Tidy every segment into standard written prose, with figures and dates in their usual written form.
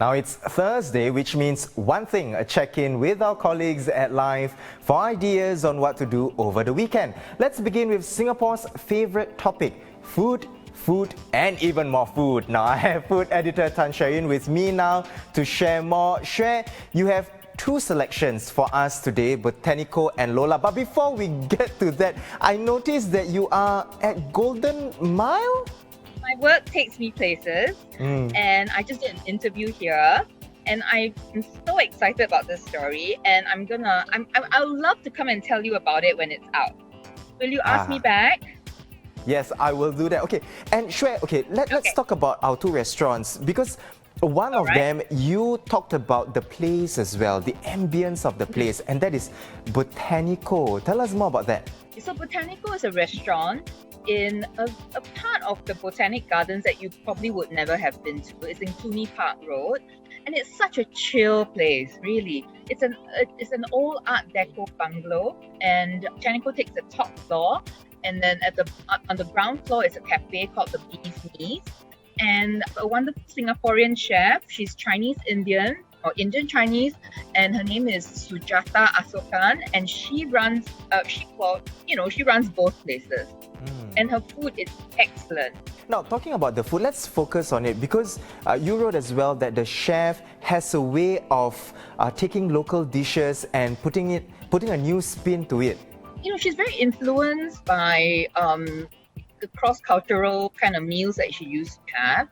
Now it's Thursday, which means one thing, a check-in with our colleagues at Live for ideas on what to do over the weekend. Let's begin with Singapore's favourite topic, food, and even more food. Now I have food editor Tan Hsueh Yun with me now to share more. Hsueh, you have two selections for us today, Botanico and Lolla. But before we get to that, I noticed that you are at Golden Mile? My work takes me places, and I just did an interview here, and I'm so excited about this story, and I would love to come and tell you about it when it's out. Will you ask me back? Yes, I will do that. Okay, and Hsueh, let's talk about our two restaurants, because one of them, you talked about the place as well, the ambience of the place, and that is Botanico. Tell us more about that. So Botanico is a restaurant in a part of the Botanic Gardens that you probably would never have been to. It's in Cluny Park Road, and it's such a chill place, really. It's an old Art Deco bungalow, and Botanico takes the top floor, and then on the ground floor is a cafe called the Bee's Knees, and a wonderful Singaporean chef. She's Chinese-Indian or Indian-Chinese, and her name is Sujata Asokan, and she runs both places. And her food is excellent. Now, talking about the food, let's focus on it, because you wrote as well that the chef has a way of taking local dishes and putting a new spin to it. She's very influenced by the cross-cultural kind of meals that she used to have.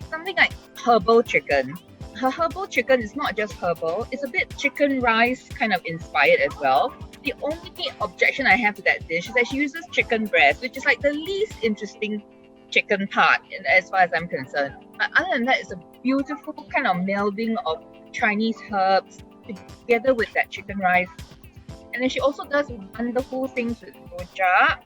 Something like herbal chicken. Her herbal chicken is not just herbal, it's a bit chicken rice kind of inspired as well. The only objection I have to that dish is that she uses chicken breast, which is like the least interesting chicken part as far as I'm concerned. But other than that, it's a beautiful kind of melding of Chinese herbs together with that chicken rice. And then she also does wonderful things with rojak.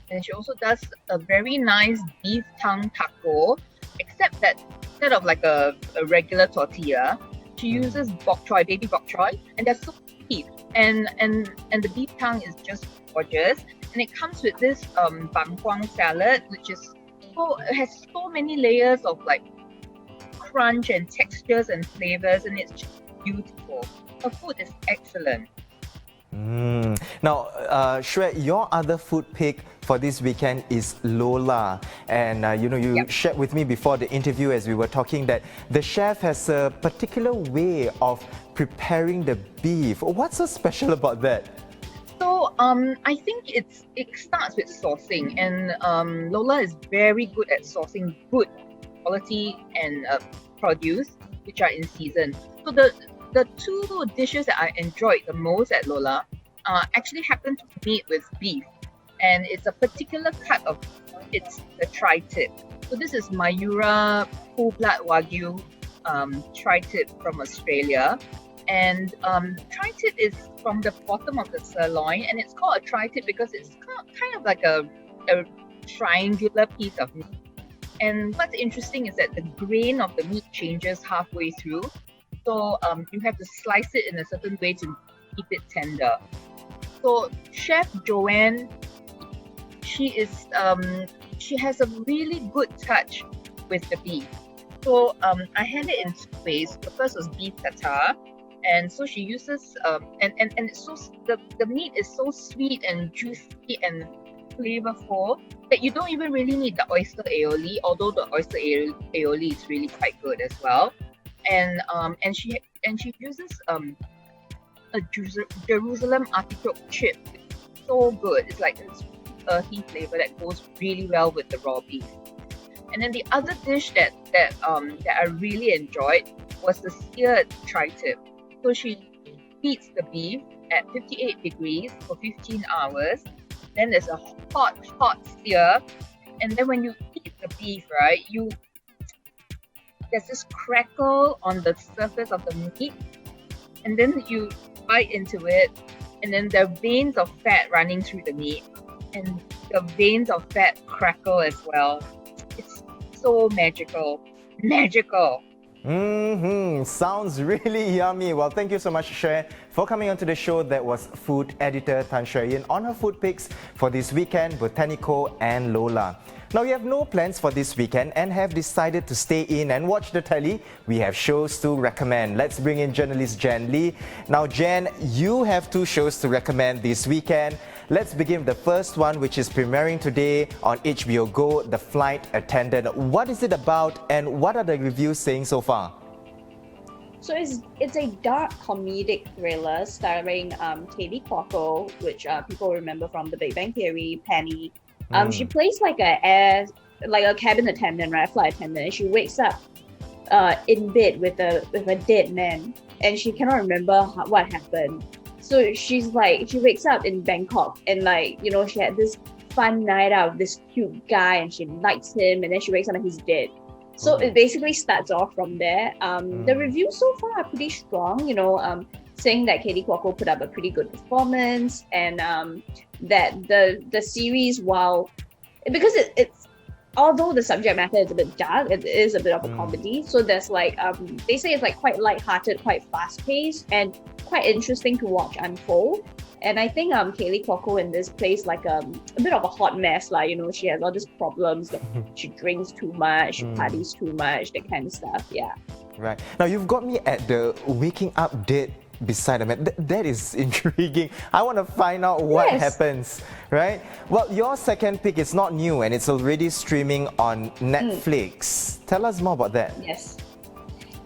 And she also does a very nice beef tongue taco, except that instead of like a regular tortilla, she uses bok choy, baby bok choy, and they're so sweet. And the beef tongue is just gorgeous, and it comes with this bangkwang salad, which has so many layers of like crunch and textures and flavors, and it's just beautiful. Her food is excellent. Now, Hsueh, your other food pick for this weekend is Lolla, and you shared with me before the interview as we were talking that the chef has a particular way of preparing the beef. What's so special about that? So I think it starts with sourcing, and Lolla is very good at sourcing good quality and produce which are in season. So the two dishes that I enjoyed the most at Lolla actually happen to meet with beef, and it's a particular cut of it's the tri-tip. So this is Mayura Full Blood Wagyu tri-tip from Australia, and tri-tip is from the bottom of the sirloin, and it's called a tri-tip because it's kind of like a triangular piece of meat. And what's interesting is that the grain of the meat changes halfway through. So you have to slice it in a certain way to keep it tender. So Chef Joanne, she has a really good touch with the beef. So I had it in two ways. The first was beef tartare, and so she uses and it's so the meat is so sweet and juicy and flavorful that you don't even really need the oyster aioli, although the oyster aioli is really quite good as well. And she uses a Jerusalem artichoke chip. It's so good. It's like this earthy flavor that goes really well with the raw beef. And then the other dish that I really enjoyed was the seared tri-tip. So she heats the beef at 58 degrees for 15 hours. Then there's a hot sear, and then when you eat the beef, right, there's this crackle on the surface of the meat, and then you bite into it, and then there are veins of fat running through the meat, and the veins of fat crackle as well. It's so magical. Sounds really yummy. Well, thank you so much, Hsueh, for coming onto the show. That was food editor Tan Hsueh Yun on her food picks for this weekend, Botanico and Lolla. Now, you have no plans for this weekend and have decided to stay in and watch the telly. We have shows to recommend. Let's bring in journalist Jen Lee. Now, Jen, you have two shows to recommend this weekend. Let's begin with the first one, which is premiering today on HBO Go, The Flight Attendant. What is it about and what are the reviews saying so far? So it's a dark comedic thriller starring Kaylee Cuoco, which people remember from The Big Bang Theory, Penny. She plays like a cabin attendant, right? Flight attendant. And she wakes up in bed with a dead man, and she cannot remember what happened. So she wakes up in Bangkok, and she had this fun night out with this cute guy, and she likes him, and then she wakes up and he's dead. So it basically starts off from there. The reviews so far are pretty strong, saying that Kaylee Cuoco put up a pretty good performance, and that the series, because it's although the subject matter is a bit dark, it is a bit of a comedy. So there's they say it's quite light-hearted, quite fast-paced, and quite interesting to watch unfold. And I think Kaylee Cuoco in this plays a bit of a hot mess. She has all these problems. She drinks too much, she parties too much, that kind of stuff. Yeah. Right. Now, you've got me at the waking up dead beside a man. That is intriguing. I want to find out what happens, right? Well, your second pick is not new and it's already streaming on Netflix. Tell us more about that.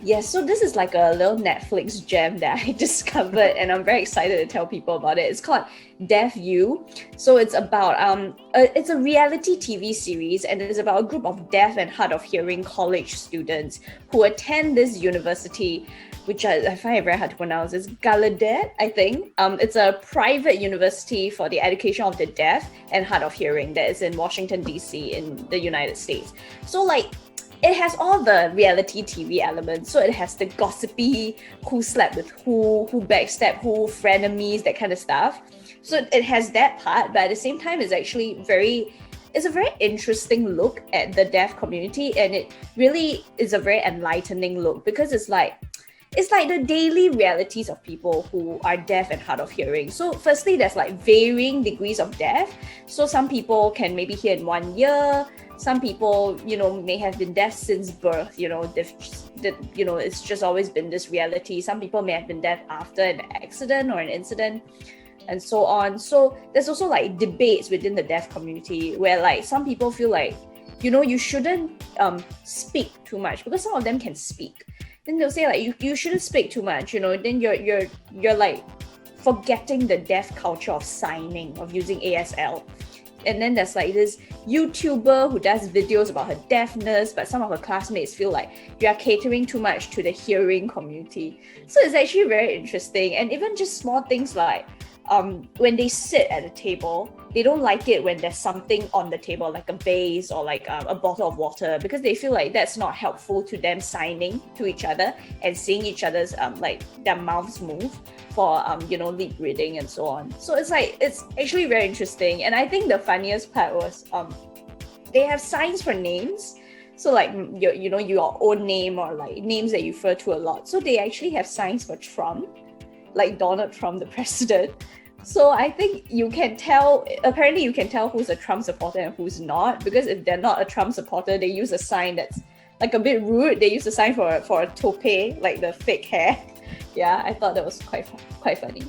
Yes, so this is a little Netflix gem that I discovered, and I'm very excited to tell people about it. It's called Deaf You. So it's about it's a reality TV series, and it's about a group of deaf and hard of hearing college students who attend this university, which I find it very hard to pronounce. It's Gallaudet, I think. It's a private university for the education of the deaf and hard of hearing that is in Washington, D.C. in the United States. So it has all the reality TV elements. So it has the gossipy, who slept with who backstabbed who, frenemies, that kind of stuff. So it has that part, but at the same time, it's a very interesting look at the deaf community, and it really is a very enlightening look, because it's like the daily realities of people who are deaf and hard of hearing. So firstly, there's varying degrees of deaf. So some people can maybe hear in 1 year. Some people, may have been deaf since birth. It's just always been this reality. Some people may have been deaf after an accident or an incident, and so on. So there's also debates within the deaf community where some people feel you shouldn't speak too much, because some of them can speak. Then they'll say you shouldn't speak too much. Then you're forgetting the deaf culture of signing, of using ASL. And then there's this YouTuber who does videos about her deafness, but some of her classmates feel you are catering too much to the hearing community. So it's actually very interesting. And even just small things when they sit at a table, they don't like it when there's something on the table, like a vase or a bottle of water, because they feel that's not helpful to them signing to each other and seeing each other's their mouths move for lip reading and so on. So it's actually very interesting. And I think the funniest part was they have signs for names. So your own name, or names that you refer to a lot. So they actually have signs for Trump, like Donald Trump, the president. So I think you can tell who's a Trump supporter and who's not, because if they're not a Trump supporter, they use a sign that's a bit rude. They use a sign for a toupee, the fake hair. Yeah, I thought that was quite funny.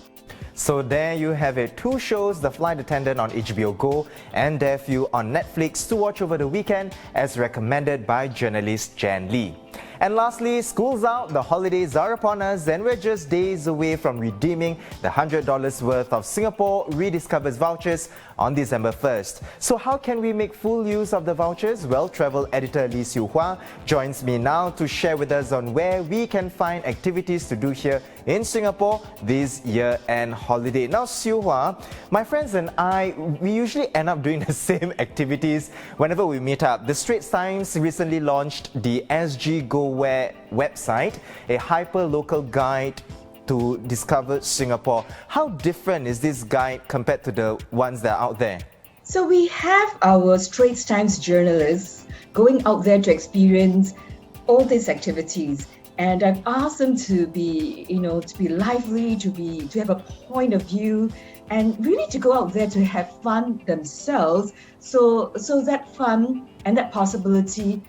So there you have it. Two shows, The Flight Attendant on HBO Go and Deaf You on Netflix to watch over the weekend, as recommended by journalist Jen Lee. And lastly, school's out, the holidays are upon us, and we're just days away from redeeming the $100 worth of Singapore Rediscovers vouchers on December 1st. So how can we make full use of the vouchers? Well, travel editor Lee Siew Hua joins me now to share with us on where we can find activities to do here in Singapore this year-end holiday. Now, Siew Hua, my friends and I, we usually end up doing the same activities whenever we meet up. The Straits Times recently launched the SG Go Where website, a hyper-local guide to discover Singapore. How different is this guide compared to the ones that are out there? So we have our Straits Times journalists going out there to experience all these activities. And I've asked them to be, to be lively, to have a point of view, and really to go out there to have fun themselves. So that fun and that possibility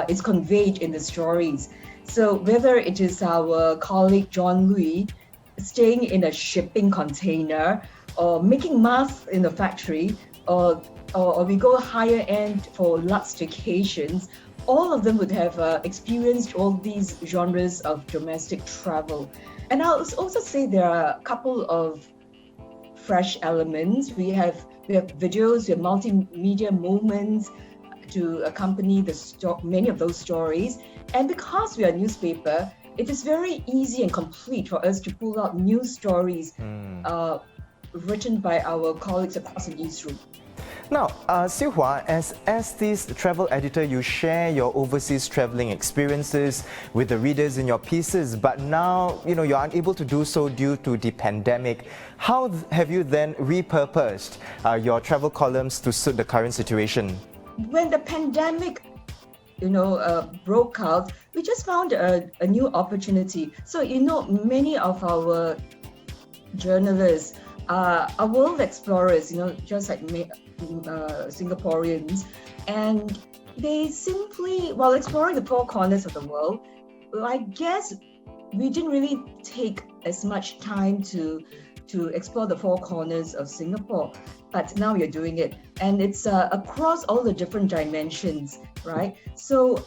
is conveyed in the stories. So whether it is our colleague John Louis staying in a shipping container, or making masks in a factory, or we go higher end for luxe staycations, all of them would have experienced all these genres of domestic travel. And I'll also say there are a couple of fresh elements. We have videos, we have multimedia moments to accompany many of those stories. And because we are a newspaper, it is very easy and complete for us to pull out news stories written by our colleagues across the newsroom. Now, Siew Hua, as ST's travel editor, you share your overseas travelling experiences with the readers in your pieces, but now you're unable to do so due to the pandemic. How have you then repurposed your travel columns to suit the current situation? When the pandemic broke out, we just found a new opportunity. So many of our journalists are world explorers, just like Singaporeans, and they simply, while exploring the four corners of the world, I guess we didn't really take as much time to explore the four corners of Singapore, but now we're doing it, and it's across all the different dimensions, right? So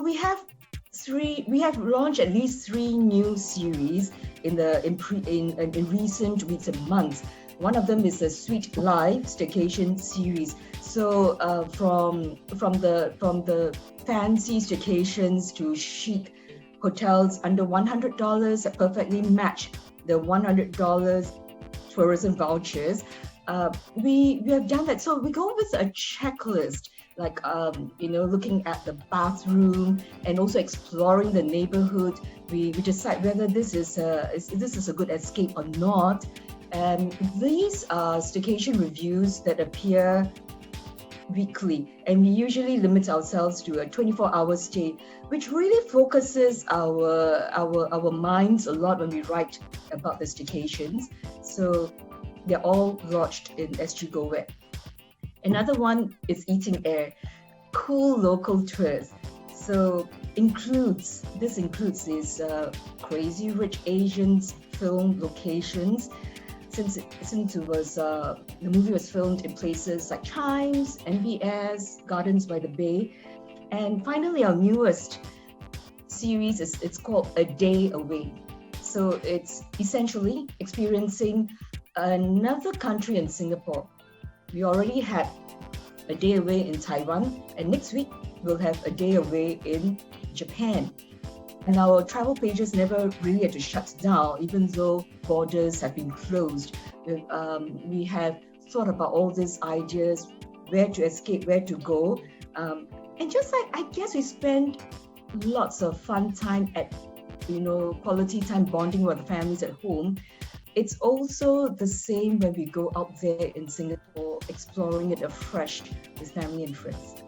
we have launched at least 3 new series in recent weeks and months. One of them is a Sweet Life Staycation series. So from the fancy staycations to chic hotels under $100 that perfectly match the $100 tourism vouchers. We have done that. So we go with a checklist, like looking at the bathroom and also exploring the neighborhood. We decide whether this is a good escape or not. And these are staycation reviews that appear weekly, and we usually limit ourselves to a 24-hour stay, which really focuses our minds a lot when we write about the staycations. So they're all lodged in SG Go Web. Another one is Eating Air, cool local tours. So this includes these crazy rich Asians film locations. Since it was the movie was filmed in places like Chimes, NBS, Gardens by the Bay, and finally our newest series it's called A Day Away. So it's essentially experiencing another country in Singapore. We already had A Day Away in Taiwan, and next week we'll have A Day Away in Japan. And our travel pages never really had to shut down, even though borders have been closed. We have thought about all these ideas, where to escape, where to go. And just like, I guess we spend lots of fun time at, quality time bonding with the families at home. It's also the same when we go out there in Singapore, exploring it afresh with family and friends.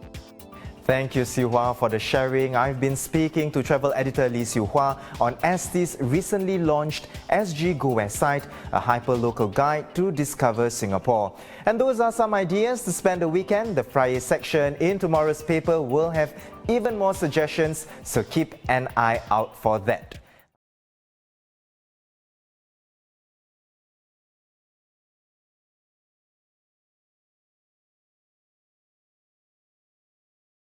Thank you, Siew Hua, for the sharing. I've been speaking to travel editor Lee Siew Hua on ST's recently launched SG Go website, a hyper-local guide to discover Singapore. And those are some ideas to spend the weekend. The Friday section in tomorrow's paper will have even more suggestions, so keep an eye out for that.